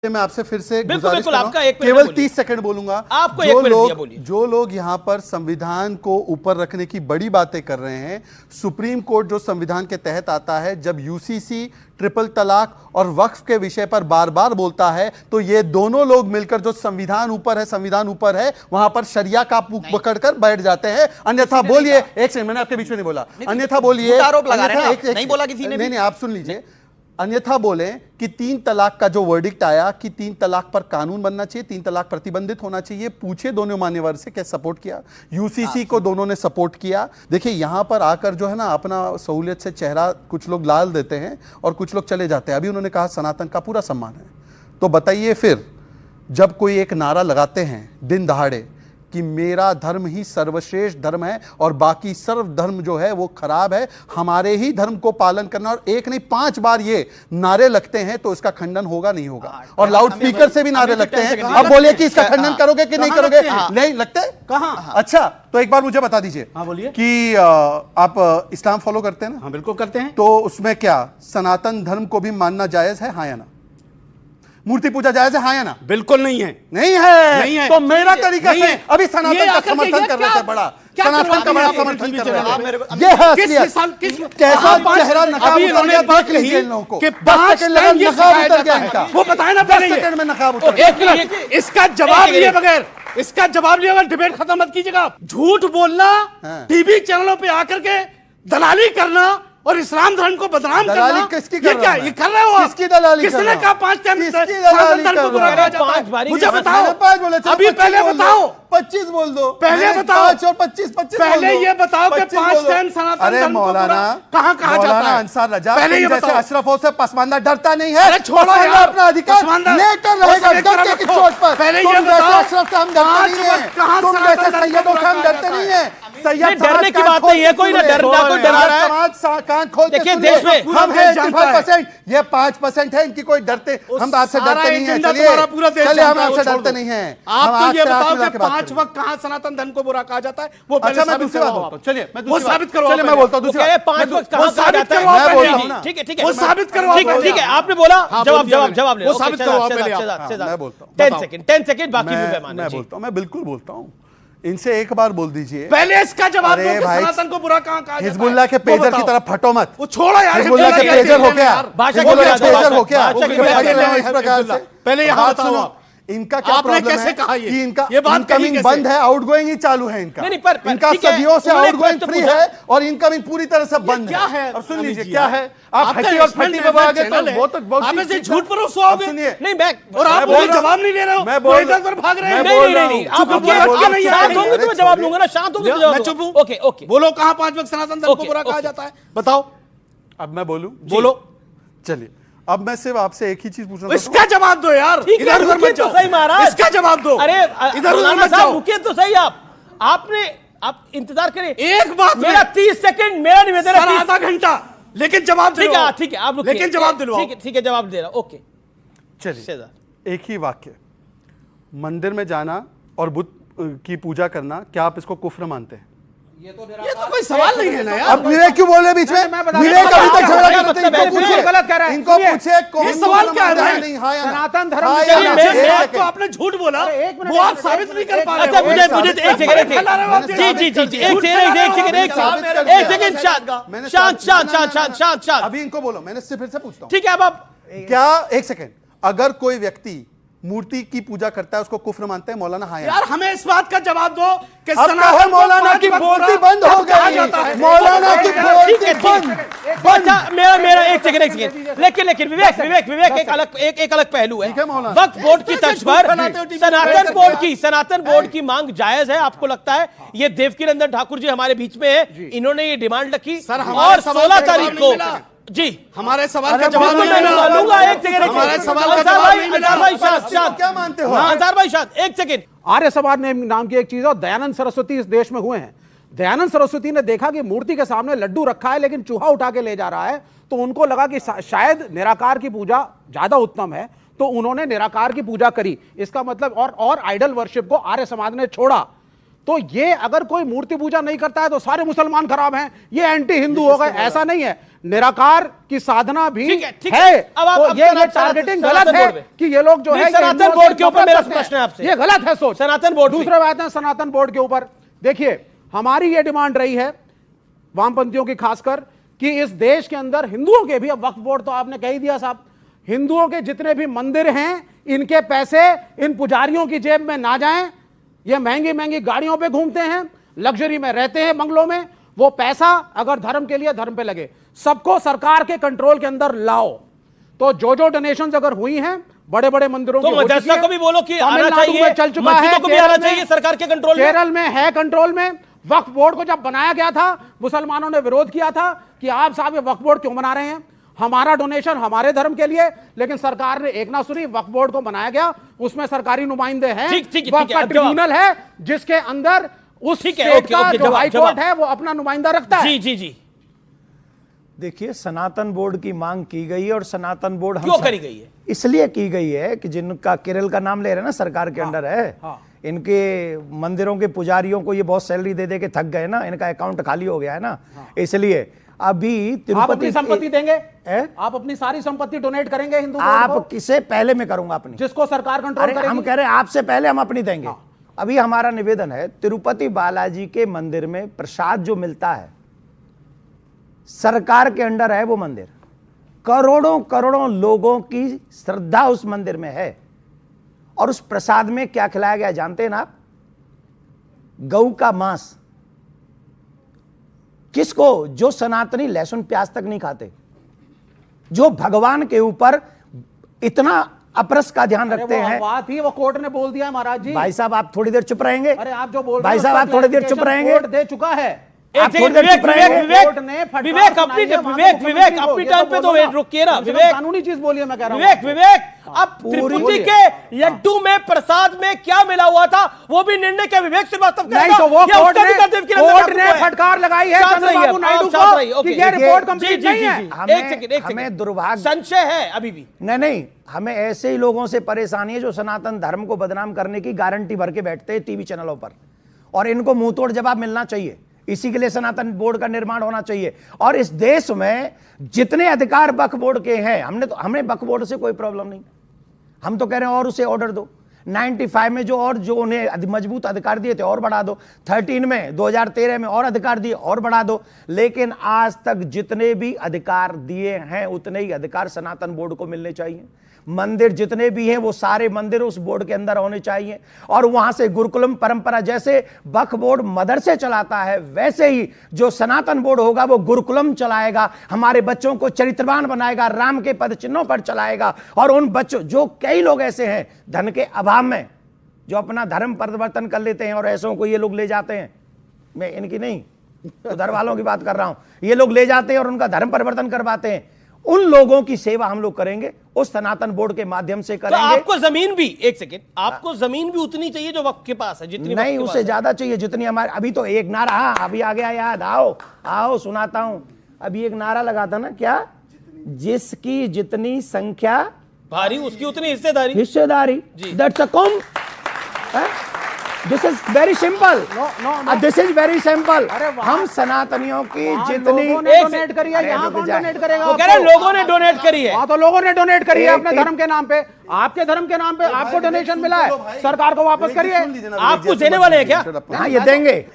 मैं आपसे फिर से बिल्कुल केवल 30 सेकंड बोलूंगा। आपको जो लोग यहां पर संविधान को ऊपर रखने की बड़ी बातें कर रहे हैं, सुप्रीम कोर्ट जो संविधान के तहत आता है, जब यूसीसी ट्रिपल तलाक और वक्फ के विषय पर बार बार बोलता है, तो ये दोनों लोग मिलकर जो संविधान ऊपर है वहां पर शरिया का पकड़कर बैठ जाते हैं। अन्यथा बोलिए, एक सेकंड, मैंने आपके बीच में नहीं बोला, अन्यथा बोलिए, नहीं बोला किसी ने, नहीं आप सुन लीजिए, अन्यथा बोलें कि 3 तलाक का जो वर्डिक्ट आया कि 3 तलाक पर कानून बनना चाहिए, 3 तलाक प्रतिबंधित होना चाहिए, पूछे दोनों मान्यवर से क्या सपोर्ट किया, यूसीसी को दोनों ने सपोर्ट किया। देखिए यहां पर आकर जो है ना अपना सहूलियत से चेहरा कुछ लोग लाल देते हैं और कुछ लोग चले जाते हैं। अभी उन्होंने कहा सनातन का पूरा सम्मान है, तो बताइए फिर जब कोई एक नारा लगाते हैं दिन दहाड़े कि मेरा धर्म ही सर्वश्रेष्ठ धर्म है और बाकी सर्व धर्म जो है वो खराब है, हमारे ही धर्म को पालन करना, और एक नहीं 5 बार ये नारे लगते हैं, तो इसका खंडन होगा नहीं होगा। और लाउड स्पीकर से भी नारे लगते हैं। अब बोलिए कि इसका खंडन करोगे कि नहीं करोगे? नहीं लगते कहां? अच्छा, तो एक बार मुझे बता दीजिए कि आप इस्लाम फॉलो करते हैं ना? हाँ बिल्कुल करते हैं। तो उसमें क्या सनातन धर्म को भी मानना जायज है, हाँ या ना? मूर्ति पूजा जायज है, हाँ या ना? बिल्कुल नहीं है। नहीं है तो मेरा तरीका से अभी सनातन का समर्थन कर रहे थे, बड़ा सनातन का बड़ा समर्थन कर रहे हैं। ये है असलियत। कैसा चेहरा नकाब उतर गया, देख लीजिए इन लोगों को। 10 सेकंड लगा, नकाब उतर गया इनका। वो बताए ना, 10 सेकंड में नकाब उतर गया। इसका जवाब लिए बगैर, इसका जवाब लिए बगैर डिबेट खत्म मत कीजिएगा। झूठ बोलना, टीवी चैनलों पे आकर के दलाली करना और इस्लाम धर्म को बदनाम करना, किसकी ये क्या ये कर रहे हो? किसकी दलाली? किसने कहा 5 टाइम मुझे बताओ, अभी पहले बताओ, 25 बोल दो, पहले बताओ, 5 और 25 पहले ये बताओ कि 5 टाइम सनातन धर्म को कहां कहा जाता है? अंसार रजा पहले ये जैसे बताओ। अशरफों से पसमानदा डरता नहीं है, अरे छोड़ो यार, अपना अधिकार लेकर रहेगा डरने की चोट पर। पहले तुम ये जैसे बताओ, अशरफ से हम डरते नहीं है, तुम जैसे सैयदों से हम डरते नहीं है। सैयद डरने की बात नहीं है, कोई ना डर रहा है। समाज कान खोल के देखिए देश में हम है 85%, ये 5% है, इनकी कोई डरते, हम आपसे डरते नहीं है। चलिए हम आपसे डरते नहीं है। आप तो ये बताओ कि 5 वक्त कहां सनातन धर्म को बुरा कहा जाता है, वो अच्छा मैं दूसरी बात बोलता हूं। चलिए वो साबित करो। चलिए मैं बोलता हूं दूसरी बात। 5 वक्त कहां कहा जाता है, मैं बोल रहा हूं ना। ठीक है वो साबित करो। ठीक है आपने बोला, जवाब ले। वो साबित करो। मैं बोलता हूं 10 सेकंड बाकी मेहमान। मैं बोलता हूं, मैं बिल्कुल बोलता हूं। इनसे एक बार बोल दीजिए, पहले इसका जवाब दो कि सनातन को बुरा कहां कहा जाता है। हिजबुल्लाह के पेजर की तरफ फटो मत। वो छोड़ो यार, हिजबुल्लाह के पेजर हो क्या? हिजबुल्लाह के पेजर हो क्या? इस प्रकार से पहले यहां बताओ इनका क्या प्रॉब्लम है कि इनका इनकमिंग बंद है, आउटगोइंग ही चालू है इनका। इनका सदियों से आउटगोइंग फ्री है और इनकमिंग पूरी तरह से बंद है। अब सुन लीजिए क्या है, आप हट्टी और फट्टी में आगे तो वो तो बहुत आप ऐसे झूठ पर सोओगे। सुनिए नहीं बैक और आप कोई जवाब नहीं ले रहे हो, मैं बोल इधर भाग रहे हैं। नहीं आप शांत होंगे तो मैं जवाब दूंगा ना, शांत होंगे तो जवाब। मैं चुप हूं। ओके बोलो कहां 5 वक्त सनातन धर्म को बुरा कहा जाता है, बताओ। अब मैं बोलूं? बोलो। चलिए अब मैं सिर्फ आपसे एक ही चीज पूछना, इसका जवाब दो यार। इधर उधर मत जाओ। सही महाराज, इसका जवाब दो। अरे इधर उधर मत जाओ। रुकिए तो सही। आप इंतजार करें एक बात, मेरा 30 सेकंड मेरा निवेदन है, आधा घंटा, लेकिन जवाब दिलवाओ। ठीक है आप रुकिए, लेकिन जवाब दिलवाओ। ठीक है जवाब दे रहा। ओके चलिए एक ही वाक्य, मंदिर में जाना और बुद्ध की पूजा करना, क्या आप इसको कुफ्र मानते हैं? ये तो कोई सवाल नहीं है ना यार। अब विवेक क्यों बोल रहे बीच में? विवेक अभी तक झगड़ा कर रहे थे, इनको पूछे, गलत कह रहे हैं। इनको पूछे कौन सवाल क्या है? नहीं हाँ या ना? सनातन धर्म तो आपने झूठ बोला, वो आप साबित नहीं कर पा रहे। अच्छा मुझे एक सेकंड शांत। अभी इनको बोलो, मैंने इससे फिर से पूछता हूँ। ठीक है अब आप क्या, एक सेकंड, अगर कोई व्यक्ति मूर्ति की पूजा करता है उसको कुफ्र मानते हैं मौलाना? हाँ यार हमें इस बात का जवाब दो कि सनातन मौलाना की मूर्ति बंद हो गई, मौलाना की मूर्ति बंद। मेरा एक सेकंड लेकिन विवेक एक अलग पहलू है। वक्फ बोर्ड की तर्ज पर सनातन बोर्ड की मांग जायज है, आपको लगता है? ये देवकी नंदन ठाकुर जी हमारे बीच में है, इन्होंने ये डिमांड रखी और 16 तारीख को जी हमारे सवाल का जवाब नहीं मिला। एक सेकंड, हमारे सवाल का जवाब नहीं मिला। क्या मानते हो? अंसार भाई शांत, एक सेकंड। आर्य समाज ने नाम की एक चीज है, और दयानंद सरस्वती इस देश में हुए हैं। दयानंद सरस्वती ने देखा कि मूर्ति के सामने लड्डू रखा है लेकिन चूहा उठा के ले जा रहा है, तो उनको लगा कि शायद निराकार की पूजा ज्यादा उत्तम है, तो उन्होंने निराकार की पूजा करी। इसका मतलब और आइडल वर्शिप को आर्य समाज ने छोड़ा। तो ये अगर कोई मूर्ति पूजा नहीं करता है तो सारे मुसलमान खराब हैं, ये एंटी हिंदू हो गए, ऐसा नहीं है। निराकार की साधना भी ठीक है, ठीक है। है। अब ये टारगेटिंग गलत है कि ये लोग जो है सनातन बोर्ड के ऊपर मेरा प्रश्न है आपसे, ये गलत है सोच। सनातन बोर्ड दूसरा बात है सनातन बोर्ड के ऊपर, देखिए हमारी ये डिमांड रही है वामपंथियों की खासकर कि इस देश के अंदर हिंदुओं के भी, अब वक्फ बोर्ड तो आपने कह ही दिया साहब, हिंदुओं के जितने भी मंदिर हैं इनके पैसे इन पुजारियों की जेब में ना जाएं। ये महंगी महंगी गाड़ियों पे घूमते हैं, लग्जरी में रहते हैं, बंगलों में, वो पैसा अगर धर्म के लिए धर्म पे लगे, सबको सरकार के कंट्रोल के अंदर लाओ। तो जो डोनेशंस अगर हुई हैं बड़े बड़े मंदिरों तो मदरसा को भी बोलो कि आना चाहिए, चल चुका है, मस्जिदों को भी आना चाहिए सरकार के कंट्रोल में। केरल में है कंट्रोल में। वक्फ बोर्ड को जब बनाया गया था मुसलमानों ने विरोध किया था कि आप साहब ये वक्फ बोर्ड क्यों बना रहे हैं, हमारा डोनेशन हमारे धर्म के लिए, लेकिन सरकार ने एक ना सुनी। वक्फ बोर्ड को बनाया गया, उसमें सरकारी नुमाइंदे हैं, वक्फ का ट्रिब्यूनल है जिसके अंदर उस स्टेट का जो हाई कोर्ट है वो अपना नुमाइंदा रखता है। जी जी जी, देखिए सनातन बोर्ड की मांग की गई है और सनातन बोर्ड क्यों करी गई है? इसलिए की गई है कि जिनका केरल का नाम ले रहे हैं ना, सरकार के अंडर है, इनके मंदिरों के पुजारियों को ये बहुत सैलरी दे दे के थक गए ना, इनका अकाउंट खाली हो गया है ना, इसलिए अभी आप अपनी संपत्ति देंगे, है? आप अपनी सारी संपत्ति डोनेट करेंगे हिंदू बोर्ड आप को? किसे पहले में करूंगा अपनी, जिसको सरकार कंट्रोल करेगी। हम कह रहे हैं आपसे पहले हम अपनी देंगे। अभी हमारा निवेदन है, तिरुपति बालाजी के मंदिर में प्रसाद जो मिलता है सरकार के अंडर है, वो मंदिर करोड़ों करोड़ों लोगों की श्रद्धा उस मंदिर में है, और उस प्रसाद में क्या खिलाया गया जानते हैं ना आप? गऊ का मांस। किसको? जो सनातनी लहसुन प्याज तक नहीं खाते, जो भगवान के ऊपर इतना अपरस का ध्यान रखते हैं। बात ही वो कोर्ट ने बोल दिया है महाराज जी। भाई साहब आप थोड़ी देर चुप रहेंगे? अरे आप जो बोल भाई साहब आप थोड़ी देर चुप रहेंगे? कोर्ट दे चुका है। विवेक अपनी टाइम पे तो रुकिए ना। विवेक कानूनी चीज बोलिए, मैं कह रहा हूं। विवेक अब त्रिपुटी के लड्डू में प्रसाद में क्या मिला हुआ था वो भी निर्णय क्या विवेक श्रीवास्तव नहीं, तो वो कोर्ट ने फटकार लगाई है चंद्रबाबू नायडू को कि ये रिपोर्ट कंप्लीट नहीं है। एक सेकंड हमें दुर्भाग्य, संशय है अभी भी। नहीं, हमें ऐसे ही लोगों से परेशानी है जो सनातन धर्म को बदनाम करने की गारंटी भर के बैठते हैं टीवी चैनलों पर, और इनको मुंह तोड़ जवाब मिलना चाहिए। इसी के लिए सनातन बोर्ड का निर्माण होना चाहिए। और इस देश में जितने अधिकार वक्फ बोर्ड के हैं, हमें वक्फ बोर्ड से कोई प्रॉब्लम नहीं, हम तो कह रहे हैं और उसे ऑर्डर दो। 95 में जो उन्हें मजबूत अधिकार दिए थे और बढ़ा दो, 13 में 2013 में और अधिकार दिए और बढ़ा दो, लेकिन आज तक जितने भी अधिकार दिए हैं उतने ही अधिकार सनातन बोर्ड को मिलने चाहिए। मंदिर जितने भी हैं वो सारे मंदिर उस बोर्ड के अंदर होने चाहिए, और वहां से गुरुकुलम परंपरा, जैसे वक्फ बोर्ड मदरसे चलाता है वैसे ही जो सनातन बोर्ड होगा वो गुरुकुलम चलाएगा, हमारे बच्चों को चरित्रवान बनाएगा, राम के पद चिन्हों पर चलाएगा। और उन बच्चों, जो कई लोग ऐसे हैं धन के अभाव में जो अपना धर्म परिवर्तन कर लेते हैं और ऐसों को ये लोग ले जाते हैं, मैं इनकी नहीं उधर वालों की बात कर रहा हूं, ये लोग ले जाते हैं और उनका धर्म परिवर्तन करवाते हैं, उन लोगों की सेवा हम लोग करेंगे, उस सनातन बोर्ड के माध्यम से करेंगे। तो आपको जमीन भी, एक सेकेंड, आपको जमीन भी उतनी चाहिए जो वक्त के पास है, जितनी नहीं, उससे ज्यादा चाहिए जितनी हमारे। अभी तो एक नारा, अभी आ गया याद, आओ सुनाता हूं। अभी एक नारा लगा था ना, क्या? जिसकी जितनी संख्या भारी उसकी उतनी हिस्सेदारी। That's a com. This is very simple, this is very simple. हम सनातनियों की जितनी डोनेट करी है, यहाँ कौन डोनेट करेगा? वो कह रहे हैं लोगों ने डोनेट करी है। हाँ, तो लोगों ने डोनेट करी है अपने धर्म के नाम पे, आपके धर्म के नाम पे आपको डोनेशन मिला है, सरकार को वापस करिए। आप कुछ देने वाले हैं क्या? हाँ, ये देंगे।